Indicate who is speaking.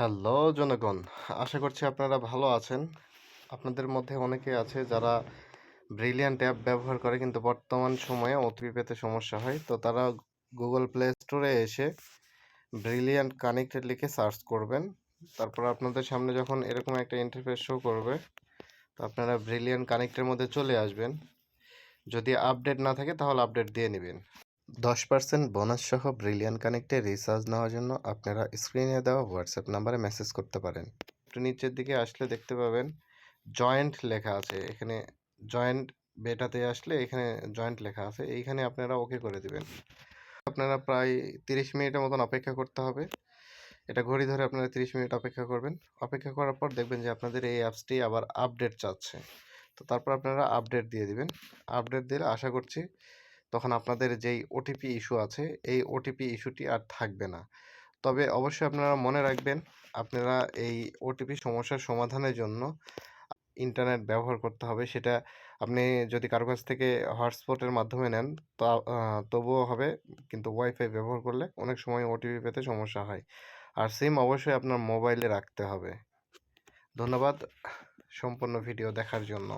Speaker 1: Hello জনগণ, আশা করছি আপনারা ভালো আছেন। আপনাদের মধ্যে অনেকে আছে যারা ব্রিলিয়ান্ট অ্যাপ ব্যবহার করে কিন্তু বর্তমান সময়ে ওটিপি পেতে সমস্যা হয়। তো তারা গুগল প্লে স্টোরে এসে ব্রিলিয়ান্ট কানেক্টেড লিখে সার্চ করবেন। তারপর আপনাদের সামনে যখন এরকম একটা ইন্টারফেস শো করবে, তো আপনারা ব্রিলিয়ান্ট কানেক্টের মধ্যে চলে আসবেন। যদি আপডেট না থাকে তাহলে আপডেট দিয়ে নেবেন। 10% বোনাস সহ ব্রিলিয়ান্ট কানেক্টে রিচার্জ নেওয়ার জন্য আপনারা স্ক্রিনে দেওয়া হোয়াটসঅ্যাপ নাম্বারে মেসেজ করতে পারেন। একটু নিচের দিকে আসলে দেখতে পাবেন জয়েন্ট লেখা আছে। এখানে জয়েন্ট বেটাতে আসলে এখানে জয়েন্ট লেখা আছে, এইখানে আপনারা ওকে করে দিবেন। আপনারা প্রায় 30 মিনিটের মতন অপেক্ষা করতে হবে। এটা ঘড়ি ধরে আপনারা 30 মিনিট অপেক্ষা করবেন। অপেক্ষা করার পর দেখবেন যে আপনাদের এই অ্যাপসটি আবার আপডেট চাচ্ছে। তো তারপর আপনারা আপডেট দিয়ে দিবেন। আপডেট দিলে আশা করছি তখন আপনাদের যেই ওটিপি ইস্যু আছে এই ওটিপি ইস্যুটি আর থাকবে না। তবে অবশ্যই আপনারা মনে রাখবেন, আপনারা এই ওটিপি সমস্যার সমাধানের জন্য ইন্টারনেট ব্যবহার করতে হবে। সেটা আপনি যদি কারো কাছ থেকে হটস্পটের মাধ্যমে নেন তা তবুও হবে, কিন্তু ওয়াইফাই ব্যবহার করলে অনেক সময় ওটিপি পেতে সমস্যা হয়। আর সিম অবশ্যই আপনার মোবাইলে রাখতে হবে। ধন্যবাদ সম্পূর্ণ ভিডিও দেখার জন্য।